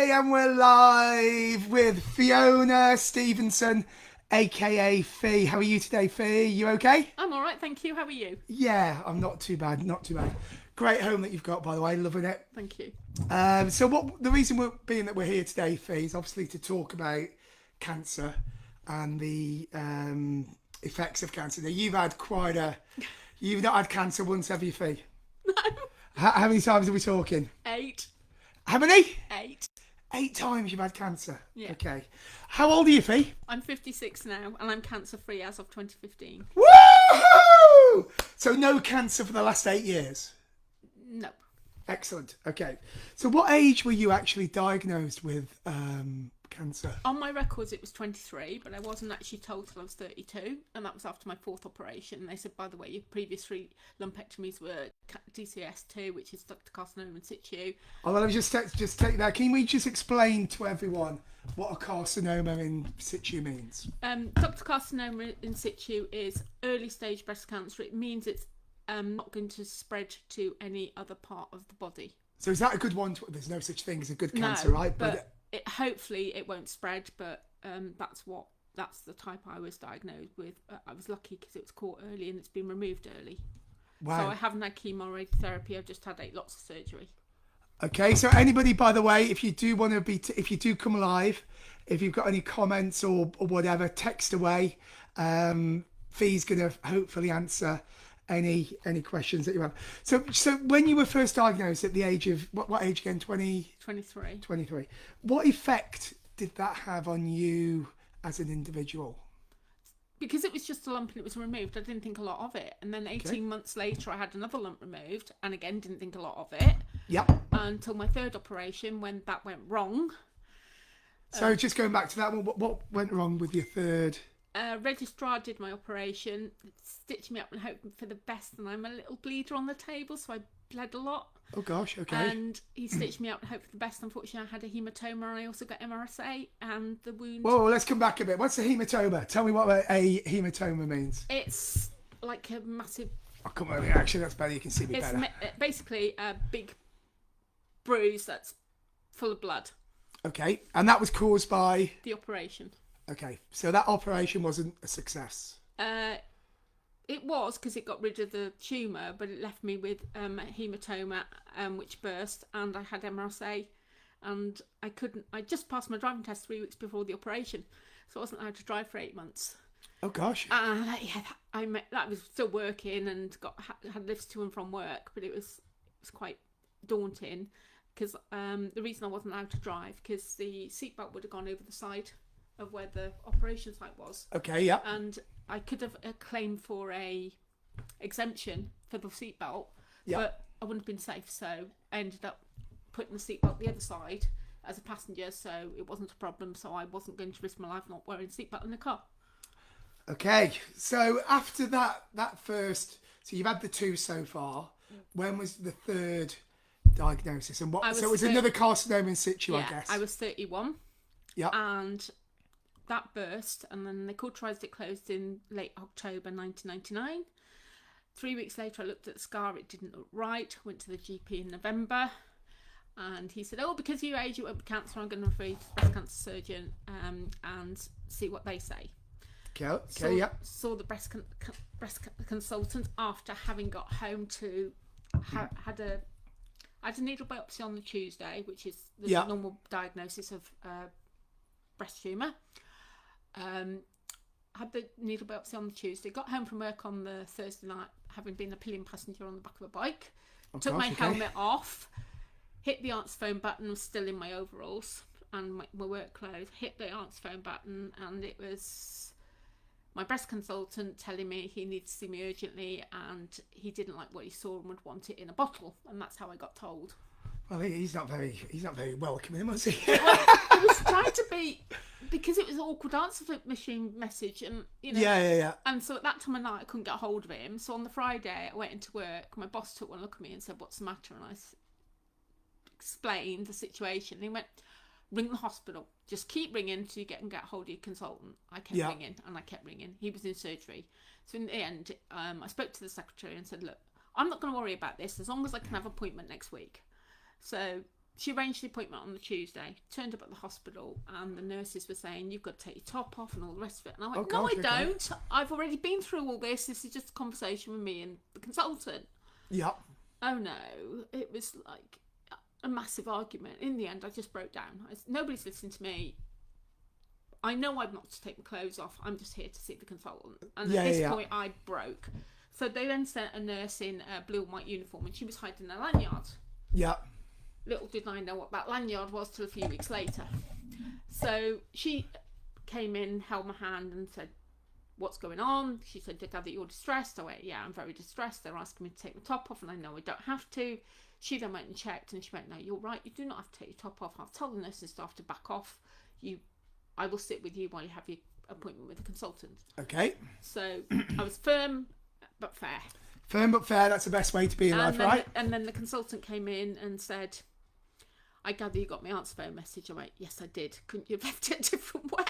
Okay, and we're live with Fiona Stevenson, aka Fee. How are you today, Fee? You okay? I'm all right, thank you. How are you? Yeah, I'm not too bad, not too bad. Great home that you've got, by the way, loving it. Thank you. So what the reason we're here today, Fee, is obviously to talk about cancer and the effects of cancer. Now, you've not had cancer once, have you, Fee? No. How many times are we talking? 8. How many? 8. 8 times you've had cancer. Yeah. Okay. How old are you, Fee? I'm 56 now, and I'm cancer-free as of 2015. Woohoo! So no cancer for the last 8 years. No. Excellent. Okay. So what age were you actually diagnosed with cancer? On my records, it was 23, but I wasn't actually told till I was 32, and that was after my 4th operation. And they said, by the way, your previous 3 lumpectomies were DCS2, which is ductal carcinoma in situ. Oh, well, let me just take that. Can we just explain to everyone what a carcinoma in situ means? Ductal carcinoma in situ is early stage breast cancer. It means it's not going to spread to any other part of the body. So is that a good one? There's no such thing as a good cancer, No, right? But hopefully it won't spread. But that's the type I was diagnosed with. I was lucky because it was caught early and it's been removed early. Wow. So I haven't had chemo or radiotherapy. I've just had lots of surgery. Okay, so anybody, by the way, if you do want to be, if you do come live, if you've got any comments or whatever, text away. Fee's gonna hopefully answer any questions that you have. So when you were first diagnosed at the age of what age again? 23. 23. What effect did that have on you as an individual? Because it was just a lump and it was removed, I didn't think a lot of it. And then 18 months later, I had another lump removed, and again didn't think a lot of it. Yep. Until my 3rd operation, when that went wrong. So just going back to that one, what went wrong with your 3rd? Registrar did my operation, stitched me up and hoping for the best, and I'm a little bleeder on the table, so I bled a lot. Oh gosh, okay. And he stitched me up and hoped for the best. Unfortunately, I had a hematoma, and I also got MRSA, and the wound... Whoa, let's come back a bit. What's a hematoma? Tell me what a hematoma means. It's like a massive... Oh, come over here. Actually, that's better. You can see me better. It's basically a big bruise that's full of blood. Okay, and that was caused by... The operation. Okay, so that operation wasn't a success. It was, because it got rid of the tumour, but it left me with a hematoma which burst, and I had MRSA, and I just passed my driving test 3 weeks before the operation, so I wasn't allowed to drive for 8 months. Oh gosh. That was still working and had lifts to and from work, but it was quite daunting, because the reason I wasn't allowed to drive, because the seatbelt would have gone over the side of where the operation site was. Okay, yeah. And I could have claimed for a exemption for the seatbelt, but I wouldn't have been safe, so I ended up putting the seatbelt the other side as a passenger, so it wasn't a problem, so I wasn't going to risk my life not wearing a seatbelt in the car. Okay, so after that first, so you've had the 2 so far. When was the 3rd diagnosis? And so it was another carcinoma in situ, I guess. I was 31. Yeah. And that burst, and then they cauterised it closed in late October 1999. 3 weeks later, I looked at the scar, it didn't look right. Went to the GP in November, and he said, because of your age, it won't be cancer. I'm going to refer you to the breast cancer surgeon and see what they say. Okay, Saw the breast consultant after having got home to I had a needle biopsy on the Tuesday, which is the normal diagnosis of breast tumour. Had the needle biopsy on the Tuesday, got home from work on the Thursday night, having been a pillion passenger on the back of a bike. Took my helmet off, hit the answer phone button, was still in my overalls and my work clothes, hit the answer phone button, and it was my breast consultant telling me he needs to see me urgently, and he didn't like what he saw and would want it in a bottle, and that's how I got told. Well, he's not very welcoming, was he? I was trying to be, because it was an awkward answer machine message, and Yeah. And so at that time of night, I couldn't get a hold of him. So on the Friday, I went into work. My boss took one look at me and said, "What's the matter?" And I explained the situation. And he went, "Ring the hospital. Just keep ringing until you get hold of your consultant." I kept ringing, and I kept ringing. He was in surgery. So in the end, I spoke to the secretary and said, "Look, I'm not going to worry about this as long as I can have an appointment next week." So she arranged the appointment on the Tuesday, turned up at the hospital, and the nurses were saying, you've got to take your top off and all the rest of it. And I went, no, I don't. I've already been through all this. This is just a conversation with me and the consultant. Yep. Oh, no. It was like a massive argument. In the end, I just broke down. Nobody's listening to me. I know I'm not to take my clothes off. I'm just here to see the consultant. And at this point, I broke. So they then sent a nurse in a blue and white uniform, and she was hiding a lanyard. Yep. Little did I know what that lanyard was till a few weeks later. So she came in, held my hand and said, what's going on? She said, I gather you're distressed. I went, yeah, I'm very distressed. They're asking me to take my top off and I know I don't have to. She then went and checked and she went, no, you're right. You do not have to take your top off. I'll tell the nursing staff to back off. I will sit with you while you have your appointment with the consultant. Okay. So I was firm but fair. Firm but fair, that's the best way to be in life, right? And then the consultant came in and said, I gather you got my answer phone message. I went, yes, I did. Couldn't you have left it a different way?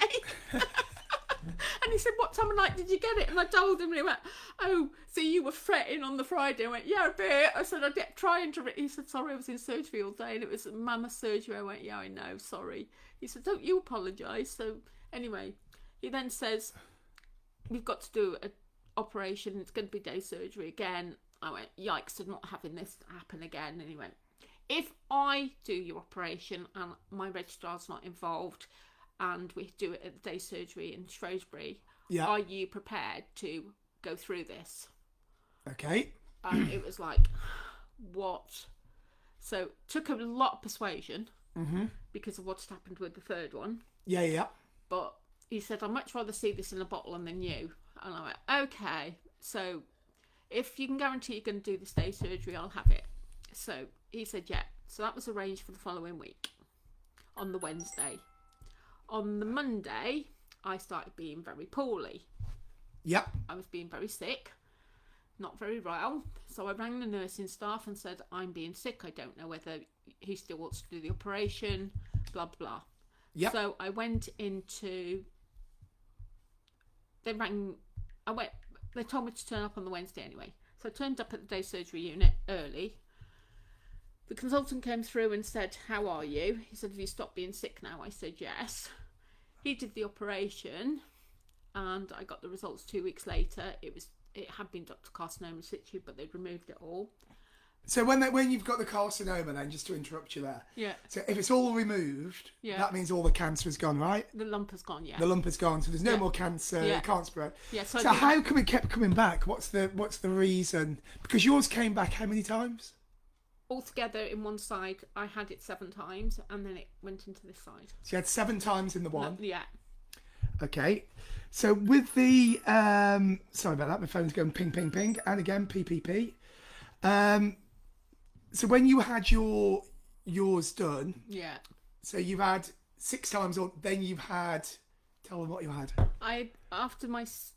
And he said, what time of night did you get it? And I told him, and he went, oh, so you were fretting on the Friday? I went, yeah, a bit. I said, I kept trying to... He said, sorry, I was in surgery all day, and it was mammoth surgery. I went, yeah, I know, sorry. He said, don't you apologise. So anyway, he then says, we've got to do an operation. It's going to be day surgery again. I went, yikes, I'm not having this happen again. And he went, if I do your operation and my registrar's not involved and we do it at the day surgery in Shrewsbury, are you prepared to go through this? Okay. And it was like, what? So took a lot of persuasion because of what's happened with the third one. Yeah. But he said, I'd much rather see this in a bottle than you. And I went, okay. So if you can guarantee you're going to do this day surgery, I'll have it. So he said, yeah. So that was arranged for the following week on the Wednesday. On the Monday, I started being very poorly. Yep. I was being very sick, not very well. So I rang the nursing staff and said, I'm being sick. I don't know whether he still wants to do the operation, blah, blah. Yep. So I went into... They told me to turn up on the Wednesday anyway. So I turned up at the day surgery unit early. The consultant came through and said, how are you? He said, have you stopped being sick now? I said, yes. He did the operation and I got the results 2 weeks later. It had been ductal carcinoma in situ, but they'd removed it all. So when you've got the carcinoma then, just to interrupt you there. Yeah. So if it's all removed, that means all the cancer has gone, right? The lump has gone, yeah. The lump has gone, so there's no more cancer, it can't spread. Yeah, so how come it kept coming back? What's the reason? Because yours came back how many times? Altogether in one side, I had it 7 times and then it went into this side. So you had 7 times in the one? No, yeah. Okay. So with the... sorry about that, my phone's going ping, ping, ping. And again, PPP. So when you had yours done... Yeah. So you've had 6 times, or then you've had... Tell them what you had. After my 6th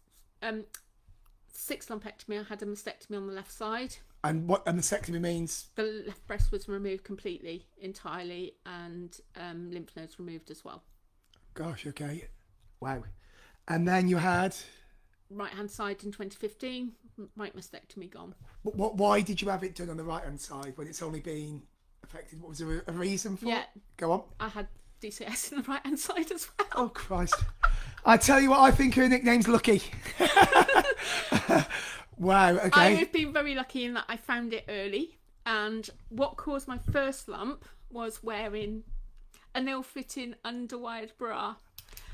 lumpectomy, I had a mastectomy on the left side. And what a mastectomy means? The left breast was removed completely, entirely, and lymph nodes removed as well. Gosh, okay. Wow. And then you had... Right hand side in 2015, right mastectomy gone. Why did you have it done on the right hand side when it's only been affected? What was there a reason for it? Go on. I had DCS in the right hand side as well. Oh, Christ. I tell you what, I think her nickname's Lucky. Wow, okay. I've been very lucky in that I found it early, and what caused my first lump was wearing an ill-fitting underwired bra.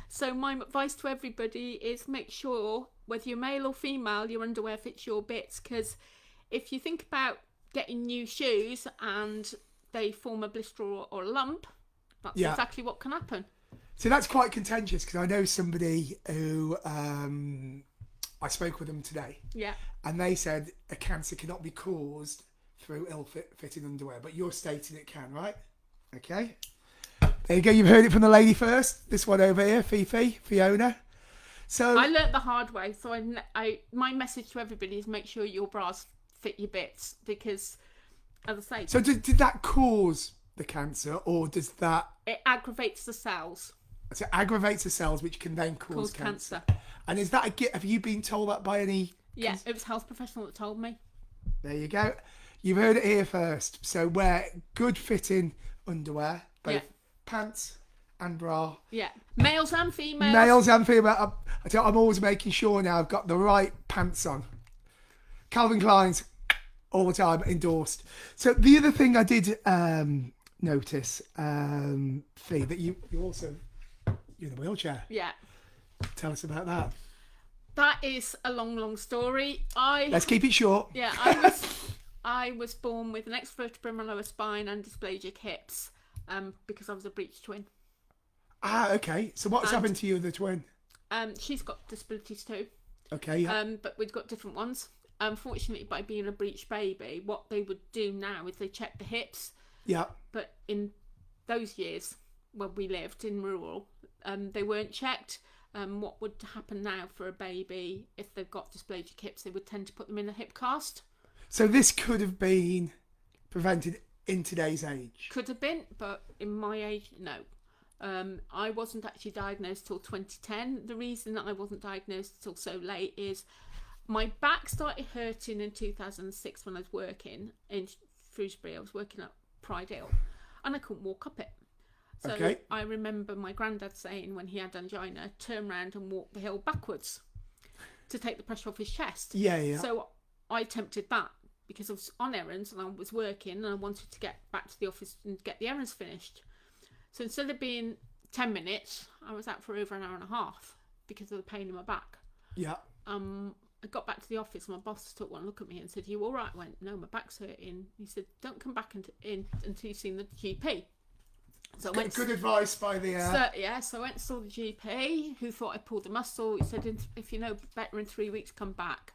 So my advice to everybody is make sure, whether you're male or female, your underwear fits your bits, because if you think about getting new shoes and they form a blister or a lump, that's exactly what can happen. So that's quite contentious, because I know somebody who... I spoke with them today. Yeah. And they said a cancer cannot be caused through ill-fitting underwear, but you're stating it can, right? Okay. There you go. You've heard it from the lady first. This one over here, Fiona. So I learnt the hard way. So my message to everybody is make sure your bras fit your bits, because, as I say. So did that cause the cancer, or does that? It aggravates the cells. So it aggravates the cells, which can then cause cancer. And is that have you been told that by any... Yeah, it was a health professional that told me. There you go. You've heard it here first. So wear good fitting underwear, both Yeah. pants and bra. Yeah, males and females. Males and female. I'm always making sure now I've got the right pants on. Calvin Klein's all the time endorsed. So the other thing I did notice, Fee, that you're in a wheelchair. Yeah. Tell us about that. That is a long story. Let's keep it short. Yeah, I was born with an extra vertebra in my lower spine and dysplagic hips, because I was a breech twin. Ah, okay. So what's happened to you, the twin? She's got disabilities too. Okay, yeah. But we've got different ones. Unfortunately, by being a breech baby, what they would do now is they check the hips. Yeah. But in those years when we lived in rural, they weren't checked. What would happen now for a baby if they've got dysplagic hips? They would tend to put them in a hip cast. So this could have been prevented in today's age. Could have been, but in my age, no. I wasn't actually diagnosed till 2010. The reason that I wasn't diagnosed till so late is my back started hurting in 2006 when I was working in Shrewsbury. I was working at Pride Hill and I couldn't walk up it. So Okay. I remember my granddad saying when he had angina, turn around and walk the hill backwards to take the pressure off his chest. Yeah. So I attempted that because I was on errands and I was working and I wanted to get back to the office and get the errands finished. So instead of being 10 minutes, I was out for over an hour and a half because of the pain in my back. Yeah. I got back to the office and my boss took one look at me and said, "You all right?" I went, "No, my back's hurting." He said, "Don't come back in until you've seen the GP." So I went. Good advice by the... So I went and saw the GP, who thought I pulled a muscle. He said, "If you know better in 3 weeks, come back."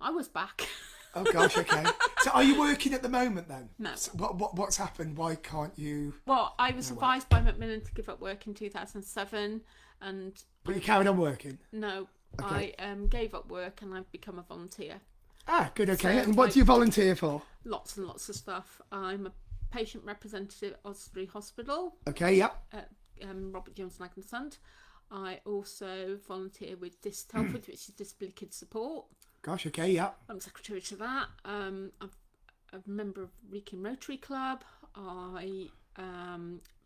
I was back. Oh gosh, okay. So are you working at the moment then? No. So what's happened? Why can't you... Well, I was advised by Macmillan to give up work in 2007 and... But you carried on working? No, Okay. I gave up work and I've become a volunteer. Ah, good, okay. So And what do you volunteer for? Lots and lots of stuff. I'm a patient representative at Osprey Hospital Okay, yeah. at Robert Jones and Agnes. I also volunteer with Dis Telford, which is Disability Kids Support. Gosh, okay, yeah. I'm secretary to that. I'm a member of Wrekin Rotary Club. I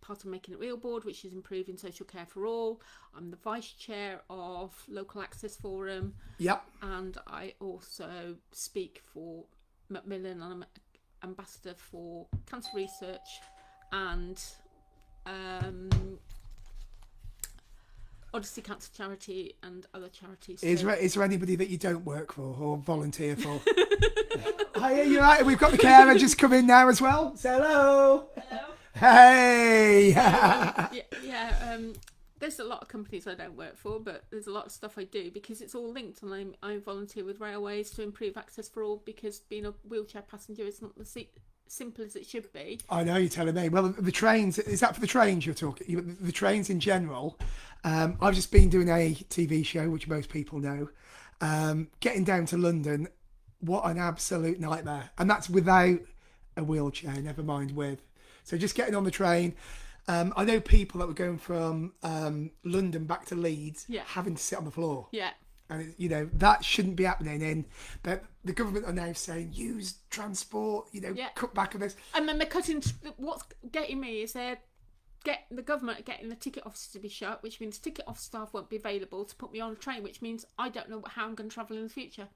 part of Making It Real Board, which is improving social care for all. I'm the vice chair of Local Access Forum. Yep. And I also speak for Macmillan and I'm ambassador for cancer research and Odyssey Cancer Charity and other charities. Is there anybody that you don't work for or volunteer for? Hi, you're right. We've got the carer just come in now as well. Say hello. Hello. Hey. There's a lot of companies I don't work for, but there's a lot of stuff I do because it's all linked, and I volunteer with railways to improve access for all because being a wheelchair passenger is not as simple as it should be. I know, you're telling me. Well, the trains, is that for the trains you're talking? The trains in general. I've just been doing a TV show, which most people know. Getting down to London, what an absolute nightmare. And that's without a wheelchair, never mind with. So just getting on the train. I know people that were going from London back to Leeds having to sit on the floor. Yeah. And, that shouldn't be happening. But the government are now saying, use transport, cut back on this. And then they're cutting... What's getting me is the government are getting the ticket offices to be shut, which means ticket office staff won't be available to put me on a train, which means I don't know how I'm going to travel in the future.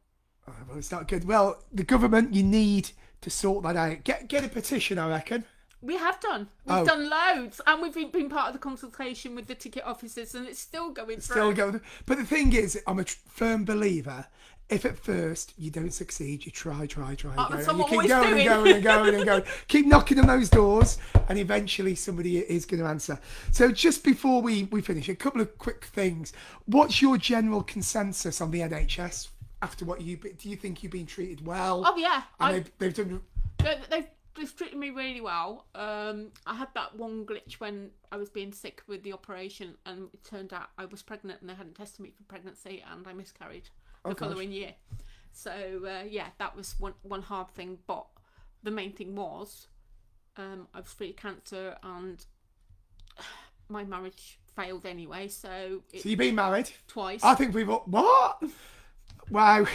Oh, well, it's not good. Well, the government, you need to sort that out. Get a petition, I reckon. We have done. We've done loads, and we've been part of the consultation with the ticket officers, and it's still going through. Still going. But the thing is, I'm a firm believer. If at first you don't succeed, you try again. That's And you what keep I'm going and going and going. Keep knocking on those doors, and eventually somebody is going to answer. So just before we finish, a couple of quick things. What's your general consensus on the NHS after what do you think you've been treated well? Oh yeah, And they've done. They've treated me really well. I had that one glitch when I was being sick with the operation, and it turned out I was pregnant, and they hadn't tested me for pregnancy, and I miscarried the following year. So that was one hard thing. But the main thing was I was free of cancer, and my marriage failed anyway. So you've been married twice. I think we've all... What? Wow.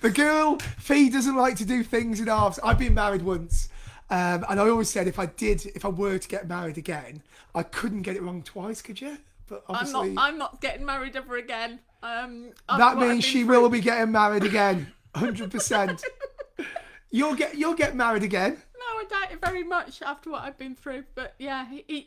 The girl, Fee, doesn't like to do things in halves. I've been married once. And I always said if I were to get married again, I couldn't get it wrong twice, could you? But obviously, I'm not getting married ever again. That means she will be getting married again, 100%. You'll get married again. No, I doubt it very much after what I've been through. But yeah,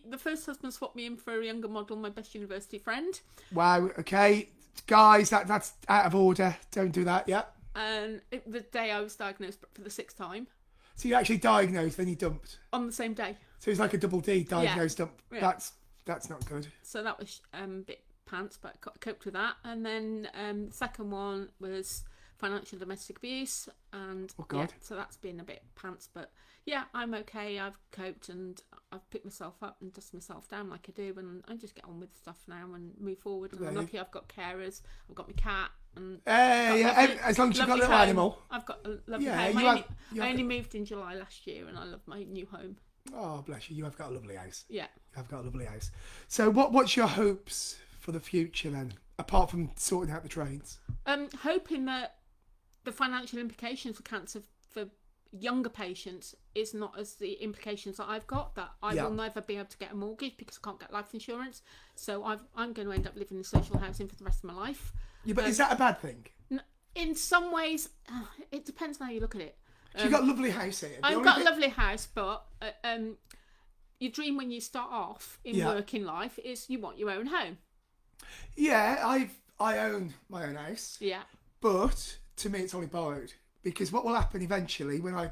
the first husband swapped me in for a younger model, my best university friend. Wow. Okay, guys, that's out of order. Don't do that. Yeah. And the day I was diagnosed for the 6th time. So you actually diagnosed, then you dumped. On the same day. So it's like a double D, diagnosed, dump. Yeah. That's not good. So that was a bit pants, but I coped with that. And then the second one was financial domestic abuse, and oh God. Yeah, so that's been a bit pants, but yeah, I'm okay. I've coped and I've picked myself up and dusted myself down like I do, and I just get on with stuff now and move forward. And I'm lucky I've got carers, I've got my cat, and as long as you've got a little animal. I've got a lovely home. I only moved in July last year, and I love my new home. Oh, bless you! You have got a lovely house. Yeah, you have got a lovely house. So, what's your hopes for the future then, apart from sorting out the trains? Hoping that the financial implications for cancer for younger patients is not as the implications that I've got, that I will never be able to get a mortgage because I can't get life insurance. So I'm going to end up living in social housing for the rest of my life. Yeah, but is that a bad thing? In some ways, it depends on how you look at it. You've got a lovely house here. I've got a lovely house, but your dream when you start off in working life is you want your own home. Yeah, I own my own house. Yeah. But to me, it's only borrowed, because what will happen eventually when I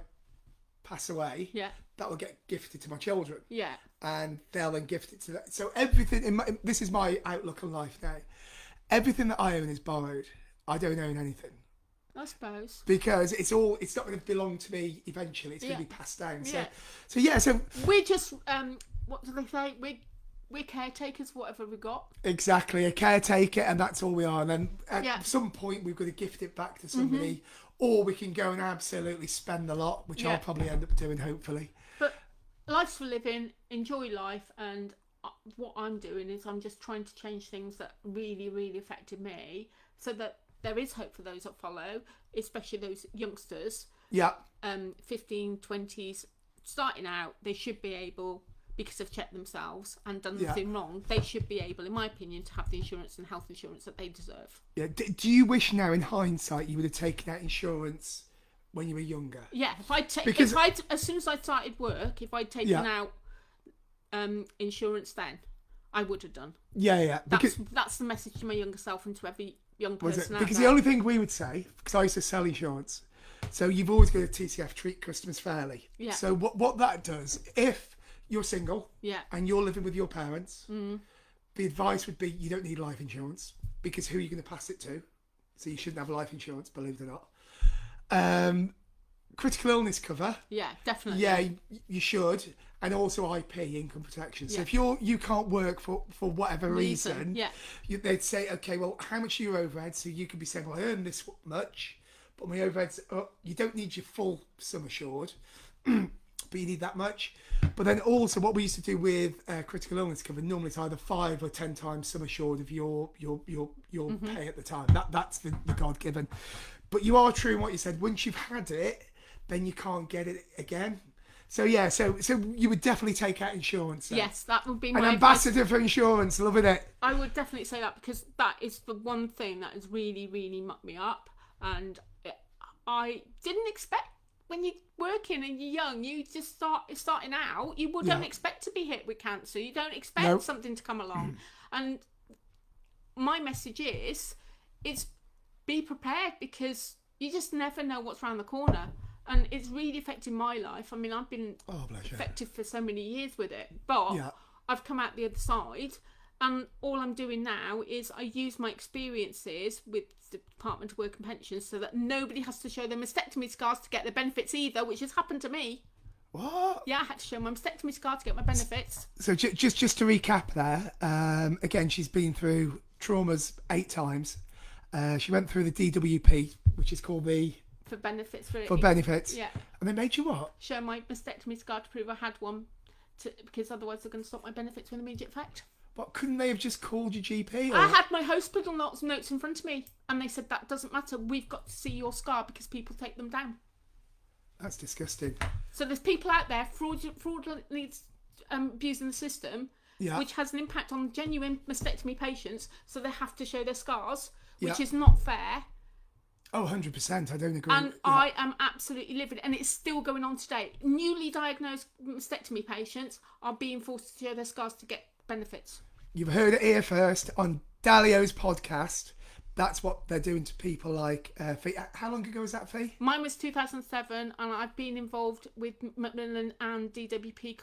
pass away, that will get gifted to my children. Yeah. And they'll then gift it to them. So everything this is my outlook on life now. Everything that I own is borrowed. I don't own anything. I suppose. Because it's not going to belong to me eventually. It's going to be passed down. So we're just what do they say? We're caretakers, whatever we got. Exactly, a caretaker, and that's all we are. And then at some point, we've got to gift it back to somebody, or we can go and absolutely spend a lot, which I'll probably end up doing, hopefully. But life's for living, enjoy life, and what I'm doing is I'm just trying to change things that really, really affected me, so that there is hope for those that follow, especially those youngsters. Yeah. 15, 20s, starting out, they should be able, because they've checked themselves and done nothing wrong, they should be able, in my opinion, to have the insurance and health insurance that they deserve. Yeah. Do you wish now, in hindsight, you would have taken out insurance when you were younger? Yeah. As soon as I started work, if I'd taken out insurance then, I would have done. Yeah. That's the message to my younger self and to every young person. Because the only thing we would say, because I used to sell insurance, so you've always got a TCF, treat customers fairly. Yeah. So what that does, if you're single and you're living with your parents, the advice would be you don't need life insurance, because who are you going to pass it to? So you shouldn't have life insurance, believe it or not. Critical illness cover. Yeah, definitely. Yeah, you should. And also IP, income protection. So if you can't work for whatever reason, they'd say, okay, well, how much are your overheads? So you could be saying, well, I earn this much, but my overheads, you don't need your full sum assured, but you need that much. But then also what we used to do with critical illness cover, normally it's either 5 or 10 times sum assured of your pay at the time. That's the God-given. But you are true in what you said. Once you've had it, then you can't get it again. So so you would definitely take out insurance. Then. Yes, that would be my an ambassador for insurance. Loving it. I would definitely say that, because that is the one thing that has really, really mucked me up, and I didn't expect. When you're working and you're young, you just starting out. You don't expect to be hit with cancer. You don't expect something to come along. And my message is, be prepared, because you just never know what's around the corner. And it's really affected my life. I mean, I've been affected for so many years with it, but I've come out the other side, and all I'm doing now is I use my experiences with the Department of Work and Pensions so that nobody has to show their mastectomy scars to get their benefits either, which has happened to me. What? Yeah, I had to show my mastectomy scar to get my benefits. So just to recap there, again, she's been through traumas 8 times. She went through the DWP, which is called the... For benefits. For benefits. Yeah. And they made you what? Show my mastectomy scar to prove I had one, because otherwise they're going to stop my benefits with immediate effect. But couldn't they have just called your GP? Or... I had my hospital notes in front of me, and they said that doesn't matter. We've got to see your scar because people take them down. That's disgusting. So there's people out there fraudulently abusing the system, which has an impact on genuine mastectomy patients. So they have to show their scars, which is not fair. Oh, 100%. I don't agree. And I am absolutely livid. And it's still going on today. Newly diagnosed mastectomy patients are being forced to show their scars to get benefits. You've heard it here first on Daleos podcast. That's what they're doing to people like Fee. How long ago was that, Fee? Mine was 2007, and I've been involved with Macmillan and DWP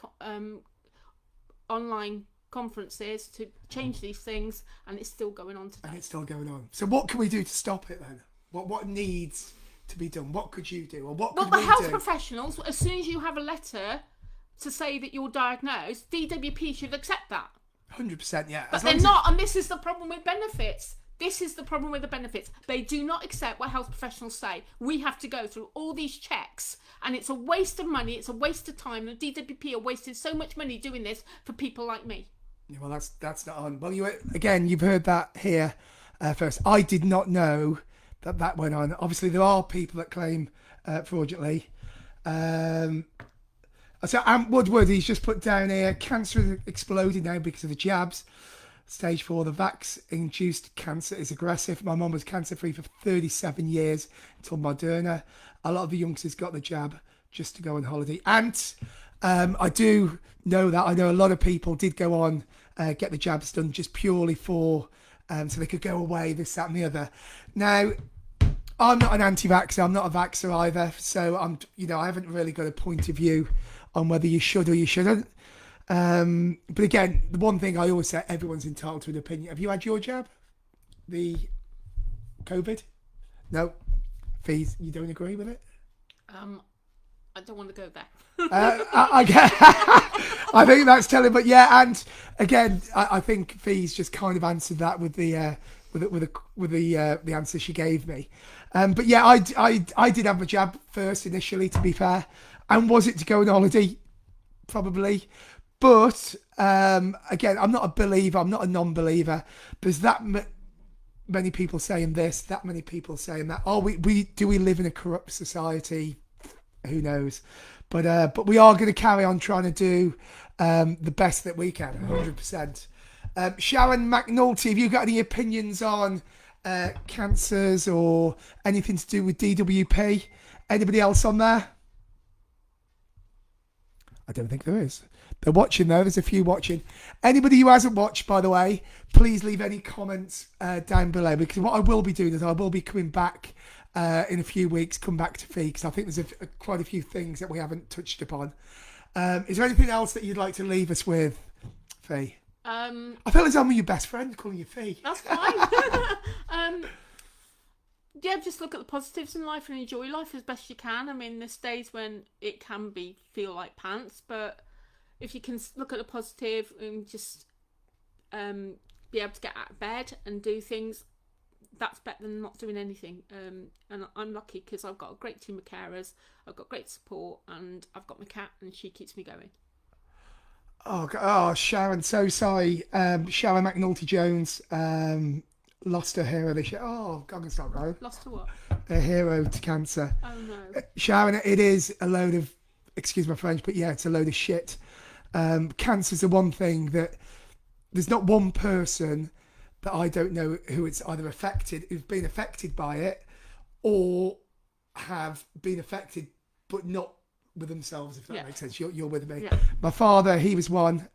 online conferences to change these things, and it's still going on today. And it's still going on. So what can we do to stop it then? What needs to be done? What could you do? Or what could we do? Well, the health professionals, as soon as you have a letter to say that you're diagnosed, DWP should accept that. 100%, yeah. But they're not, and this is the problem with benefits. This is the problem with the benefits. They do not accept what health professionals say. We have to go through all these checks, and it's a waste of money, it's a waste of time. The DWP are wasting so much money doing this for people like me. Yeah, well, that's not on. Well, you've heard that here first. I did not know that went on. Obviously, there are people that claim fraudulently. So Ant Woodward, he's just put down here, cancer has exploded now because of the jabs. Stage 4, the vax-induced cancer is aggressive. My mum was cancer-free for 37 years until Moderna. A lot of the youngsters got the jab just to go on holiday. And I do know that. I know a lot of people did go on, get the jabs done just purely for, so they could go away, this, that and the other. Now, I'm not an anti-vaxxer. I'm not a vaxxer either. So I haven't really got a point of view on whether you should or you shouldn't. But again, the one thing I always say, everyone's entitled to an opinion. Have you had your jab? The COVID? No. Fees, you don't agree with it? I don't want to go there. I think that's telling, but yeah, and again, I think Fees just kind of answered that with the answer she gave me. But yeah, I did have my jab first initially, to be fair, and was it to go on holiday? Probably. But again, I'm not a believer. I'm not a non-believer. There's that many people saying this, that many people saying that. Oh, do we live in a corrupt society? Who knows? But we are going to carry on trying to do the best that we can. 100%. Sharon McNulty, have you got any opinions on cancers or anything to do with DWP? Anybody else on there? I don't think there is. They're watching though. There's a few watching. Anybody who hasn't watched, by the way, please leave any comments down below, because what I will be doing is I will be coming back in a few weeks, come back to Fee, because I think there's quite a few things that we haven't touched upon. Is there anything else that you'd like to leave us with, Fee? I feel as though I'm your best friend calling you Fee. That's fine. Yeah, just look at the positives in life and enjoy life as best you can. I mean, there's days when it can feel like pants, but if you can look at the positive and just be able to get out of bed and do things, that's better than not doing anything. And I'm lucky because I've got a great team of carers, I've got great support, and I've got my cat, and she keeps me going. Oh, Sharon, so sorry. Sharon McNulty Jones lost her hero this year. Oh, God, it's not right. Lost to what? Her hero to cancer. Oh, no. Sharon, it is a load of, excuse my French, but yeah, it's a load of shit. Cancer's the one thing that there's not one person that I don't know who it's either who've been affected by it, or have been affected but not with themselves, if that makes sense. You're with me. Yeah. My father, he was one.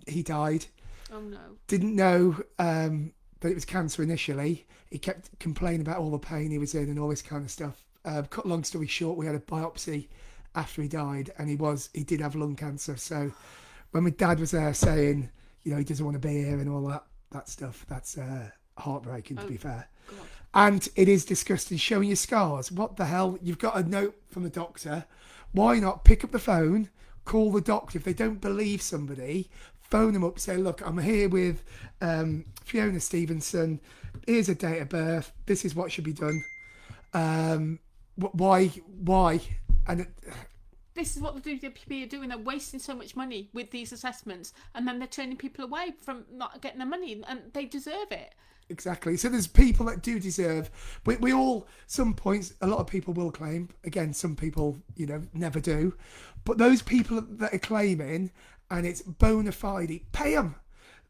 He died. Oh no. Didn't know that it was cancer initially. He kept complaining about all the pain he was in and all this kind of stuff. Cut a long story short, we had a biopsy after he died, and he did have lung cancer. So when my dad was there saying, he doesn't want to be here and all that stuff, that's heartbreaking, to be fair. God. And it is disgusting showing your scars. What the hell? You've got a note from the doctor. Why not pick up the phone, call the doctor? If they don't believe somebody, phone them up, say, look, I'm here with Fiona Stevenson. Here's a date of birth. This is what should be done. Why? And this is what the DWP are doing. They're wasting so much money with these assessments, and then they're turning people away from not getting their money, and they deserve it. Exactly. So there's people that do deserve. We all, some points, a lot of people will claim. Again, some people, never do. But those people that are claiming, and it's bona fide, pay them.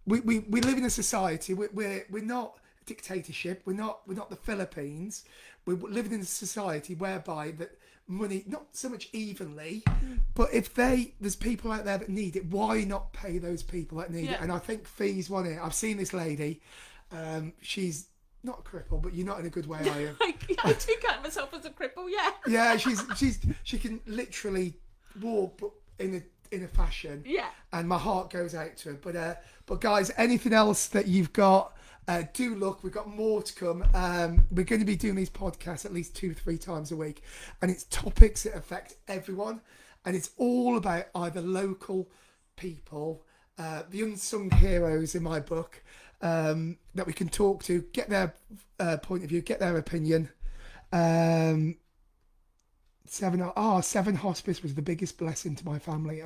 We live in a society. We're not a dictatorship. We're not the Philippines. We're living in a society whereby that money, not so much evenly, but if there's people out there that need it, why not pay those people that need it? And I think fees want it. I've seen this lady. She's not a cripple, but you're not in a good way, are you? I do count myself as a cripple, yeah. Yeah, she can literally walk, but in a fashion. Yeah. And my heart goes out to her. But guys, anything else that you've got, do look. We've got more to come. We're going to be doing these podcasts at least 2-3 times a week, and it's topics that affect everyone, and it's all about either local people, the unsung heroes in my book. That we can talk to, get their point of view, get their opinion. Seven Hospice was the biggest blessing to my family.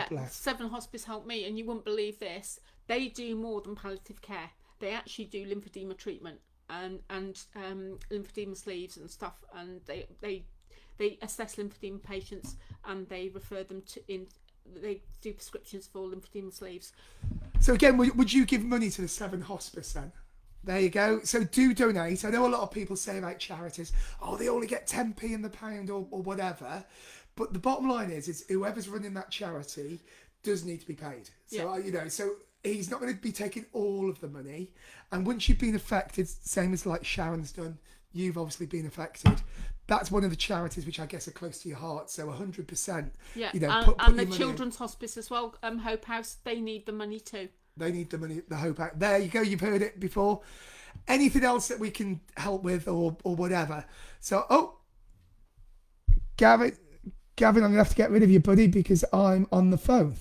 Bless. Seven Hospice helped me, and you wouldn't believe this. They do more than palliative care. They actually do lymphedema treatment and lymphedema sleeves and stuff, and they assess lymphedema patients, and they refer them they do prescriptions for lymphedema sleeves. So again, would you give money to the Seven Hospice then? There you go. So do donate. I know a lot of people say about charities, they only get 10p in the pound or whatever. But the bottom line is whoever's running that charity does need to be paid. So, so he's not going to be taking all of the money. And once you've been affected, same as like Sharon's done, you've obviously been affected. That's one of the charities which I guess are close to your heart. So 100%. Yeah, put and the Children's Hospice as well, Hope House, they need the money too. They need the money, the Hope House. There you go, you've heard it before. Anything else that we can help with or whatever. So, Gavin, I'm going to have to get rid of you, buddy, because I'm on the phone.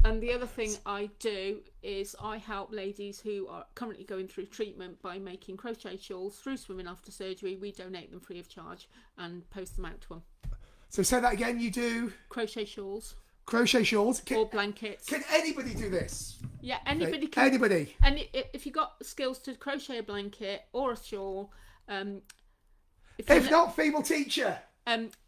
And the other thing I do is I help ladies who are currently going through treatment by making crochet shawls through Swimming After Surgery. We donate them free of charge and post them out to them. So say that again, you do? Crochet shawls. Or blankets. Can anybody do this? Yeah, anybody can. Anybody. And if you've got skills to crochet a blanket or a shawl... if not, female teacher.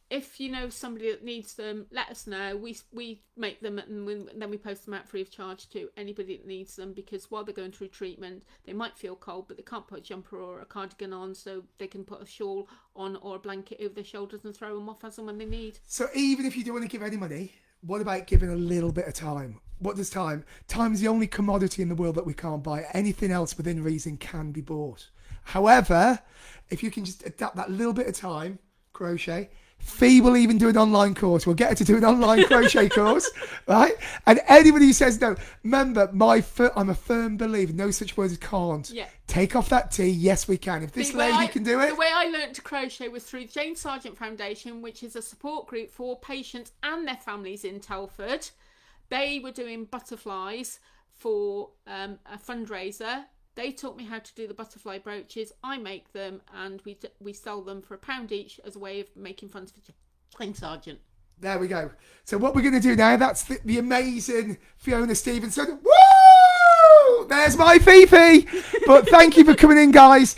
If you know somebody that needs them, let us know. We make them and then we post them out free of charge to anybody that needs them, because while they're going through treatment, they might feel cold, but they can't put a jumper or a cardigan on, so they can put a shawl on or a blanket over their shoulders and throw them off as and when they need. So even if you don't want to give any money, what about giving a little bit of time? What does time? Time is the only commodity in the world that we can't buy. Anything else within reason can be bought. However, if you can just adapt that little bit of time, crochet. Fee will even do an online course. We'll get her to do an online crochet course, right? And anybody who says no, remember, I'm a firm believer, no such word as can't. Yeah. Take off that T, yes we can. If this lady can do it. The way I learnt to crochet was through the Jane Sargent Foundation, which is a support group for patients and their families in Telford. They were doing butterflies for a fundraiser. They taught me how to do the butterfly brooches. I make them, and we sell them for £1 each as a way of making funds for Jane Sargent. There we go. So what we're going to do now, that's the amazing Fiona Stevenson. Woo! There's my Fifi. But thank you for coming in, guys.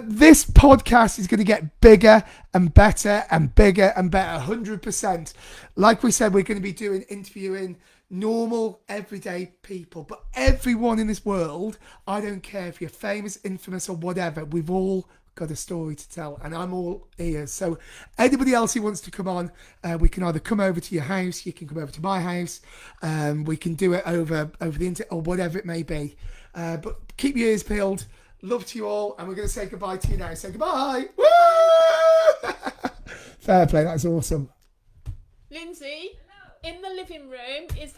This podcast is going to get bigger and better and bigger and better, 100%. Like we said, we're going to be interviewing normal, everyday people, but everyone in this world, I don't care if you're famous, infamous or whatever, we've all got a story to tell, and I'm all ears. So anybody else who wants to come on, we can either come over to your house, you can come over to my house, we can do it over the internet or whatever it may be, but keep your ears peeled. Love to you all, and we're going to say goodbye to you now. Say goodbye. Woo! Fair play, that's awesome. Lindsay, in the living room is